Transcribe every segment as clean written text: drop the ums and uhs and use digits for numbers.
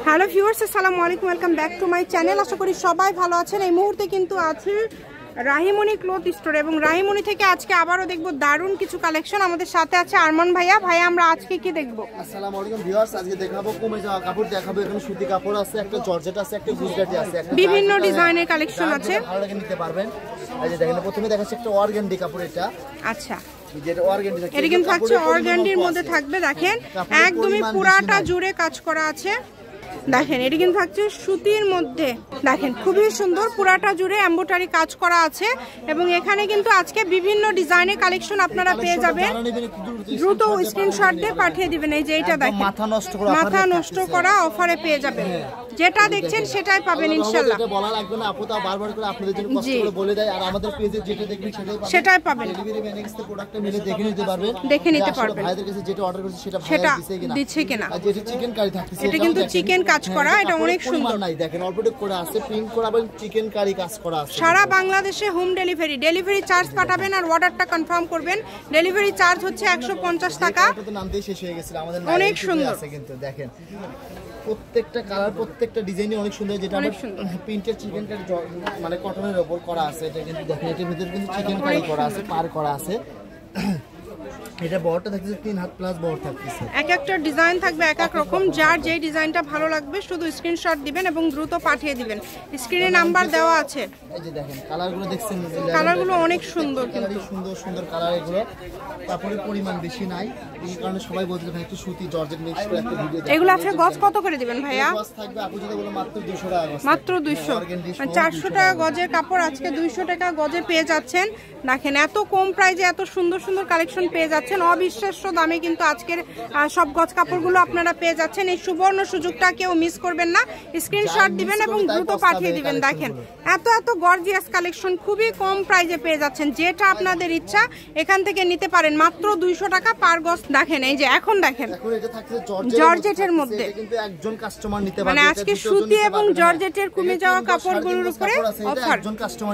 Hello viewers, আসসালামু আলাইকুম, welcome back to my channel. আশা করি সবাই ভালো আছেন। এই মুহূর্তে কিন্তু আছে রাহিমণি ক্লথ স্টোর এবং রাহিমণি থেকে আজকে আবারও দেখব দারুণ কিছু কালেকশন। আমাদের সাথে আছে আরমান ভাইয়া। ভাইয়া, আমরা আজকে কি দেখব? আসসালামু আলাইকুম ভিউয়ার্স, আজকে দেখাবো কমে যাওয়া কাপড় দেখাবো। এখানে সুতি কাপড় আছে, একটা জর্জেট আছে, একটা গুজরাটি আছে, বিভিন্ন ডিজাইনের কালেকশন আছে, ভালো লাগে নিতে পারবেন। এই যে দেখেন, প্রথমে দেখাচ্ছি একটা অর্গানডি কাপড়। এটা আচ্ছা, যেটা অর্গানডি থাকে, এটা কিন্তু থাকছে অর্গানডির মধ্যে থাকবে। দেখেন একদমই পুরাটা জুড়ে কাজ করা আছে। দেখেন এটা কিন্তু থাকছে সুতির মধ্যে। দেখেন খুবই সুন্দর, পুরাটা জুড়ে এমব্রয়ডারি কাজ করা আছে এবং এখানে কিন্তু আজকে বিভিন্ন ডিজাইনের কালেকশন আপনারা পেয়ে যাবেন। দ্রুত স্ক্রিনশট দিয়ে পাঠিয়ে দিবেন। এই যে এটা দেখেন, মাথা নষ্ট করা অফারে পেয়ে যাবেন। যেটা দেখছেন সেটাই পাবেন ইনশাআল্লাহ। এটা বলা লাগবে না, আপু তা বারবার করে আপনাদের জন্য কষ্ট করে বলে দেয়। আর আমাদের পেজে যেটা দেখবেন সেটাই পাবেন। ডেলিভারি ম্যান এক্স তে প্রোডাক্টটা মিলে দেখে নিতে পারবেন, ভাইদের কাছে যেটা অর্ডার করেছে সেটা ভালো দিচ্ছে কিনা। আর যেটা চিকেন কারি থাকছে, এটা কিন্তু চিকেন কাজ করা, এটা অনেক সুন্দর। নাই দেখেন অল্পটুকু করে আছে, প্রিন্ট করা এবং চিকেন কারি কাজ করা আছে। সারা বাংলাদেশে হোম ডেলিভারি চার্জ পাঠাবেন আর অর্ডারটা কনফার্ম করবেন। ডেলিভারি চার্জ হচ্ছে 150 টাকা। এটা তো নাম দিয়ে শেষ হয়ে গেছিল আমাদের। অনেক সুন্দর আছে কিন্তু দেখেন প্রত্যেকটা কালার, প্রত্যেকটা ডিজাইনই অনেক সুন্দর। যেটা আমরা প্রিন্টের চিকেন কারি মানে কটনের উপর করা আছে, এটা কিন্তু দেখেন এটার ভিতরে কিন্তু চিকেন কারি করা আছে, পার করা আছে। এটা বড়টা থাকছে 3 হাত প্লাস বড় থাকছে। এক একটা ডিজাইন থাকবে এক এক রকম। যার যেই ডিজাইনটা ভালো লাগবে শুধু স্ক্রিনশট দিবেন এবং দ্রুত পাঠিয়ে দিবেন। স্ক্রিনে নাম্বার দেওয়া আছে। এই যে দেখেন কালারগুলো দেখছেন, কালারগুলো অনেক সুন্দর, কিন্তু সুন্দর সুন্দর কালার এগুলো। তারপরে পরিমাণ বেশি নাই, এই কারণে সবাই বলতে ভাই একটু সুতি জর্জেট মিক্স করে একটা ভিডিও দেন। এগুলো আপনি গজ কত করে দিবেন ভাইয়া? গজ থাকবে আপু যদি বলো মাত্র 200 টাকা গজ। মাত্র 200, 400 টাকা গজের কাপড় আজকে 200 টাকা গজে পেয়ে যাচ্ছেন। দেখেন এত কম প্রাইসে এত সুন্দর সুন্দর কালেকশন পেয়ে যাচ্ছেন। অবিশ্বাস্য দামে কিন্তু আজকের সব গজ কাপড়গুলো আপনারা পেয়ে যাচ্ছেন। এই সুবর্ণ সুযোগটা কেউ মিস করবেন না। স্ক্রিনশট দিবেন এবং দ্রুত পাঠিয়ে দিবেন। দেখেন এত এত গর্জিয়াস কালেকশন খুবই কম প্রাইসে পেয়ে যাচ্ছেন। যেটা আপনাদের ইচ্ছা এখান থেকে নিতে পারেন, মাত্র 200 টাকা পার গজ। দেখেন এই যে এখন দেখেন জর্জেটের মধ্যে, এটা কিন্তু একজন কাস্টমার নিতে পারবে। মানে আজকে সুতি এবং জর্জেটের কমে যাওয়া কাপড়গুলোর উপরে অফার,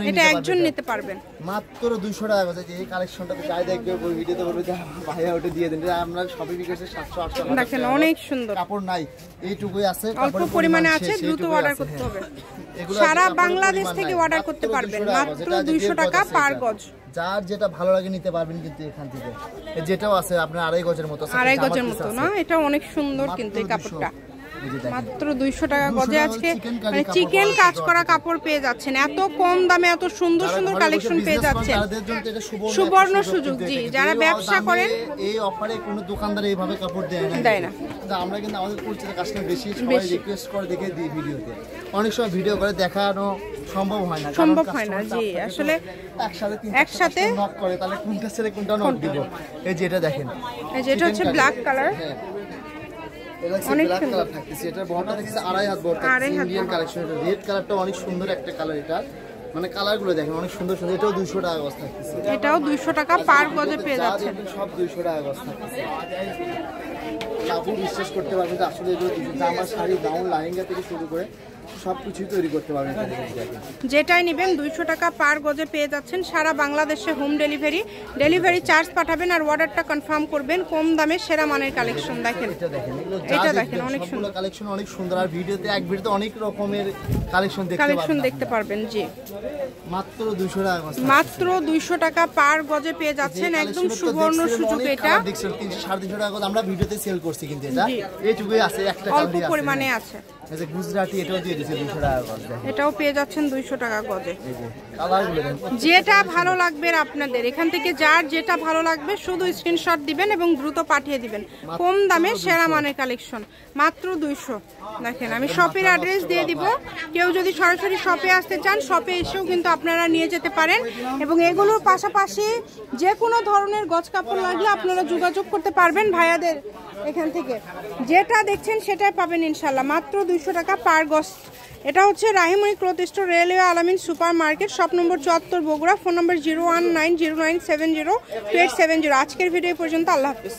এটা একজন নিতে পারবেন মাত্র 200 টাকা গজ। এই কালেকশনটাতে যাই দেখবে ওই ভিডিওতে বলবে যে ভাইয়া ওটা দিয়ে দেন। আমরা সবই বিকেছে 700 800। দেখেন অনেক সুন্দর কাপড় নাই, এইটুকুই আছে, অল্প পরিমাণে আছে, দ্রুত অর্ডার করতে হবে। সারা বাংলাদেশ থেকে অর্ডার করতে পারবেন, মাত্র 200 টাকা পার গজ। যার যেটা ভালো লাগে নিতে পারবেন কিন্তু এখান থেকে। যেটাও আছে আপনার 2.5 গজের মতো, 2.5 গজের মতো না, এটা অনেক সুন্দর কিন্তু এই কাপড়টা। মাত্র 200 টাকা গজে আজকে মানে চিকেন কাজ করা কাপড় পেয়ে যাচ্ছেন। এত কম দামে এত সুন্দর সুন্দর কালেকশন পেয়ে যাচ্ছেন। সুবর্ণ সুযোগ। জি, যারা ব্যবসা করেন এই অফারে কোনো দোকানদার এইভাবে কাপড় দেয় না। আমরা কিন্তু আমাদের পরিচিত কাস্টমার বেশি সবাই রিকোয়েস্ট করে দেখে দিই ভিডিওতে। অনেক সময় ভিডিও করে দেখানো সম্ভব হয় না। জি, আসলে একসাথে নক করে, তাহলে কোনটা ছেড়ে কোনটা নক দিব। এই যে এটা দেখেন, এই যে এটা হচ্ছে ব্ল্যাক কালার, অনেক কালার থাকতেছে। এটা বড়টা দেখতেছে 2.5 হাত বড় থাকতেছে, ইন্ডিয়ান কালেকশন। এটা রেড কালারটা অনেক সুন্দর একটা কালার। এটা মানে কালারগুলো দেখেন অনেক সুন্দর সুন্দর। এটাও 200 টাকা গজ থাকতেছে। এটাও 200 টাকা পার গজে পেয়ে যাচ্ছে। সব 200 টাকা গজ থাকতেছে। আপু বিশ্বাস করতে পারবেন যে আসলে এগুলো জামা, শাড়ি, গাউন, লেহেঙ্গা থেকে শুরু করে সবকিছুই তৈরি করতে পারবেন। যেটাই নেবেন 200 টাকা পার গজে পেয়ে যাচ্ছেন। সারা বাংলাদেশে হোম ডেলিভারি চার্জ পাঠাবেন আর অর্ডারটা কনফার্ম করবেন। কম দামে সেরা মানের কালেকশন। দেখেন এটা দেখেন অনেক সুন্দর কালেকশন, অনেক সুন্দর। আর ভিডিওতে এক ভিডিওতে অনেক রকমের কালেকশন দেখতে পারবেন। জি, মাত্র 200 টাকা গজ, মাত্র 200 টাকা পার গজে পেয়ে যাচ্ছেন। একদম সুবর্ণ সুযোগ। এটা 300 350 টাকা গজ আমরা ভিডিওতে সেল করছি, কিন্তু এটা এইটুকুই আছে, একটা অল্প পরিমাণে আছে। এই যে গুজরাটি, এটাও দিয়ে দিয়েছে 200 টাকা গজ। এটাও পেয়ে যাচ্ছেন 200 টাকা গজে। কালারগুলো দেখেন, যেটা ভালো লাগবে আপনাদের এখান থেকে, যার যেটা ভালো লাগবে শুধু স্ক্রিনশট দিবেন এবং দ্রুত পাঠিয়ে দিবেন। কম দামে সেরা মানের কালেকশন, মাত্র 200। দেখেন আমি শপের অ্যাড্রেস দিয়ে দিব। কেউ যদি সরাসরি শপে আসতে চান, শপে এসেও কিন্তু আপনারা নিয়ে যেতে পারেন। এবং এগুলোর পাশাপাশি যে কোনো ধরনের গজ কাপড় লাগলে আপনারা যোগাযোগ করতে পারবেন ভাইয়াদের এখান থেকে। যেটা দেখছেন সেটাই পাবেন ইনশাল্লাহ, মাত্র 200 টাকা পার গজ। এটা হচ্ছে রাহিমণি ক্লথ স্টোর, রেলওয়ে আলামিন super market, shop number 74, Bogura. Phone নম্বর 01909702870। আজকের ভিডিও পর্যন্ত। আল্লাহ হাফিজ।